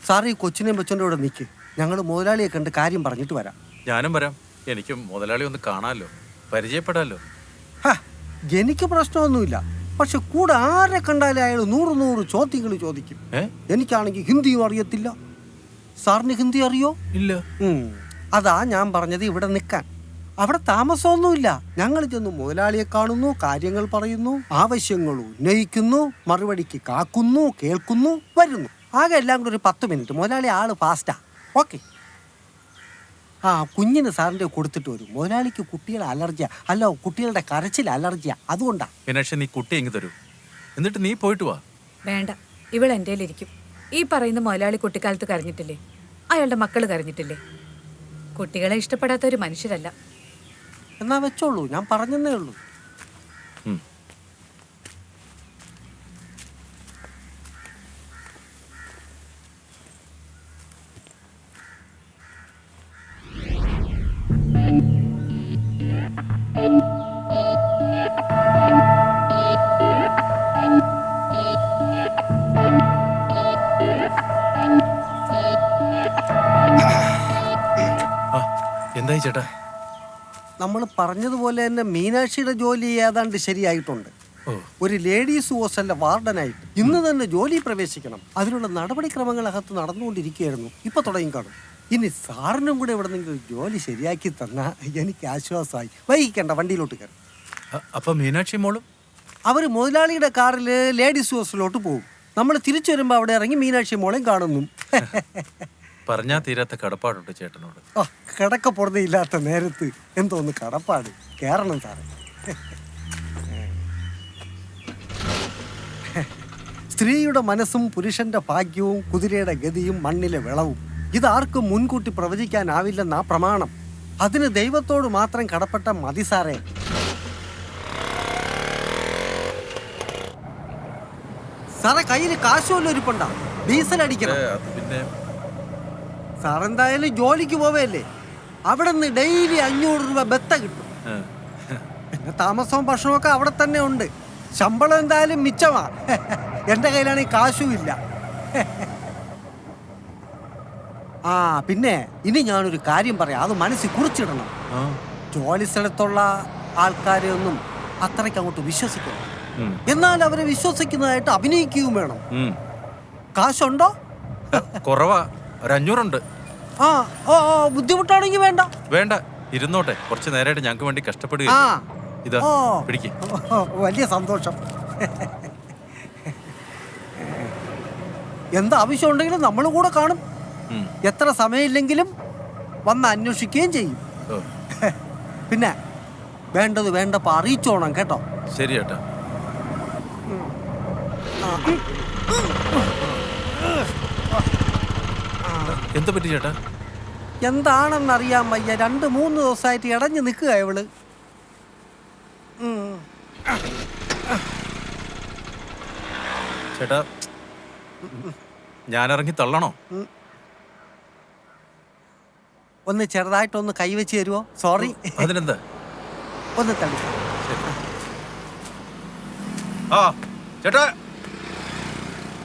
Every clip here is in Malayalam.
സാർ ഈ കൊച്ചിനെയും വെച്ചോണ്ട് ഇവിടെ നിൽക്ക്. ഞങ്ങൾ മുതലാളിയെ കണ്ട് കാര്യം പറഞ്ഞിട്ട് വരാം. ഞാനും വരാം. എനിക്ക് മുതലാളി ഒന്ന് കാണാമല്ലോ, പരിചയപ്പെടാമല്ലോ. എനിക്ക് പ്രശ്നമൊന്നുമില്ല. പക്ഷെ കൂടെ ആരെ കണ്ടാലും അയാൾ 100 ചോദ്യങ്ങൾ ചോദിക്കും. എനിക്കാണെങ്കിൽ ഹിന്ദിയും അറിയത്തില്ല. സാറിന് ഹിന്ദി അറിയോ? ഇല്ല. അതാ ഞാൻ പറഞ്ഞത് ഇവിടെ നിൽക്കാൻ. അവിടെ താമസമൊന്നുമില്ല. ഞങ്ങൾ ചെന്ന് മുതലാളിയെ കാണുന്നു, കാര്യങ്ങൾ പറയുന്നു, ആവശ്യങ്ങൾ ഉന്നയിക്കുന്നു, മറുപടിക്ക് കാക്കുന്നു, കേൾക്കുന്നു, വരുന്നു. ആകെ എല്ലാം കൂടെ ഒരു 10 മിനിറ്റ്. മുതലാളി ആള് ഫാസ്റ്റാ. ഓക്കെ. കുഞ്ഞിന് സാറിൻ്റെ കൊടുത്തിട്ട് വരും. മുതലാളിക്ക് കുട്ടികളെ അലർജിയാ. അല്ല, കുട്ടികളുടെ കരച്ചിൽ അലർജിയാ. അതുകൊണ്ടാ. മീനാക്ഷി, നീ കുട്ടി എങ്ങ് തരൂ, എന്നിട്ട് നീ പോയിട്ട് വാ. വേണ്ട, ഇവൾ എൻ്റെ ഇരിക്കും. ഈ പറയുന്ന മുതലാളി കുട്ടിക്കാലത്ത് കരഞ്ഞിട്ടില്ലേ? അയാളുടെ മക്കൾ കരഞ്ഞിട്ടില്ലേ? കുട്ടികളെ ഇഷ്ടപ്പെടാത്ത ഒരു മനുഷ്യരല്ല. എന്നാ വെച്ചോളൂ, ഞാൻ പറഞ്ഞതേ ഉള്ളൂ. എന്തായി ചേട്ടാ? നമ്മൾ പറഞ്ഞതുപോലെ തന്നെ മീനാക്ഷിയുടെ ജോലി ഏതാണ്ട് ശരിയായിട്ടുണ്ട്. ഒരു ലേഡീസ് ഹോസ്റ്റലിലെ വാർഡനായിട്ട് ഇന്ന് തന്നെ ജോലി പ്രവേശിക്കണം. അതിനുള്ള നടപടിക്രമങ്ങൾ അകത്ത് നടന്നുകൊണ്ടിരിക്കുകയായിരുന്നു. ഇപ്പൊ തുടങ്ങി കാണും. ഇനി സാറിനും കൂടെ ഇവിടെ നിങ്ങൾ ജോലി ശരിയാക്കി തന്നാൽ എനിക്ക് ആശ്വാസമായി. വൈകിക്കണ്ട, വണ്ടിയിലോട്ട് കയറി. അപ്പൊ മീനാക്ഷി മോളും അവർ മുതലാളിയുടെ കാറിൽ ലേഡീസ് ഹോസ്റ്റലിലോട്ട് പോകും. നമ്മൾ തിരിച്ചു വരുമ്പോൾ അവിടെ ഇറങ്ങി മീനാക്ഷി മോളെയും കാണുന്നു. പറഞ്ഞാ തീരാത്ത കടപ്പാടുണ്ട് ചേട്ടനോട്. കിടക്കപ്പുറത്തില്ലാത്ത നേരത്ത് എന്തോന്ന് കടപ്പാട്. കേറണം സാറേ. സ്ത്രീയുടെ മനസ്സും പുരുഷന്റെ ഭാഗ്യവും കുതിരയുടെ ഗതിയും മണ്ണിലെ വിളവും ഇതാർക്കും മുൻകൂട്ടി പ്രവചിക്കാനാവില്ലെന്നാ പ്രമാണം. അതിന് ദൈവത്തോട് മാത്രം കടപ്പെട്ട മതി സാറേ. സാറേ, കയ്യിൽ കാശുവല്ലോ ഇരിപ്പുണ്ടാ? ഡീസൽ അടിക്കണം. സാറെന്തായാലും ജോലിക്ക് പോവല്ലേ? അവിടെ നിന്ന് ഡെയിലി 500 രൂപ ബത്ത കിട്ടും. പിന്നെ താമസവും ഭക്ഷണമൊക്കെ അവിടെ തന്നെ ഉണ്ട്. ശമ്പളം എന്തായാലും മിച്ചമാ. എൻ്റെ കയ്യിലാണെങ്കിൽ കാശും ഇല്ല. പിന്നെ ഇനി ഞാനൊരു കാര്യം പറയാം, അത് മനസ്സിൽ കുറിച്ചിടണം. ജോലി സ്ഥലത്തുള്ള ആൾക്കാരെ ഒന്നും അത്രയ്ക്ക് അങ്ങോട്ട് വിശ്വസിക്കണം. എന്നാൽ അവരെ വിശ്വസിക്കുന്നതായിട്ട് അഭിനയിക്കുകയും വേണം. കാശുണ്ടോ? കുറവാ, ഒരു 500 ഉണ്ട്. ബുദ്ധിമുട്ടാണെങ്കിൽ വേണ്ട. വേണ്ട, ഇരുന്നോട്ടെ. കുറച്ച് നേരമായിട്ട് ഞങ്ങൾക്ക് വേണ്ടി കഷ്ടപ്പെടുക. ഇതാ പിടിക്ക്. വലിയ സന്തോഷം. എന്താവശ്യം ഉണ്ടെങ്കിലും നമ്മൾ കൂടെ കാണും. എത്ര സമയമില്ലെങ്കിലും വന്ന് അന്വേഷിക്കുകയും ചെയ്യും. പിന്നെ വേണ്ടത് വേണ്ടപ്പോ അറിയിച്ചോണം കേട്ടോ. ശരി ചേട്ടാ. എന്താ പറ്റി ചേട്ടാ? എന്താണെന്നറിയാൻ വയ്യ. 2-3 ദിവസമായിട്ട് ഇടഞ്ഞു നിൽക്കുക ഇവള്. ചേട്ടാ, ഞാനിറങ്ങി തള്ളണോ? ഒന്ന് ചെറുതായിട്ടൊന്ന് കൈവച്ച് തരുമോ? സോറി. അതിനെന്താ? ഒന്ന് തള്ളി. ചേട്ടാ,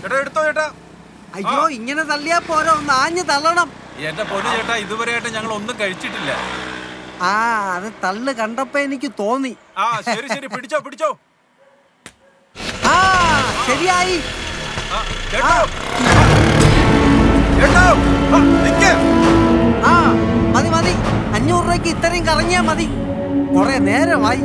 ചേട്ടാ എടുത്തോ ചേട്ടാ. അയ്യോ, ഇങ്ങനെ തള്ളിയാ പോരാ, ഒന്ന് ആഞ്ഞ് തള്ളണം. എന്റെ പൊന്നു ചേട്ടാ, ഇതുവരെയായിട്ട് ഞങ്ങൾ ഒന്നും കഴിച്ചിട്ടില്ല. അത് തള്ളു കണ്ടപ്പോ എനിക്ക് തോന്നി. ശരി ശരി, പിടിച്ചോ പിടിച്ചോ. ശരിയായി. മതി മതി, 500 രൂപയ്ക്ക് ഇത്രയും കറങ്ങിയാ മതി. കുറെ നേരമായി.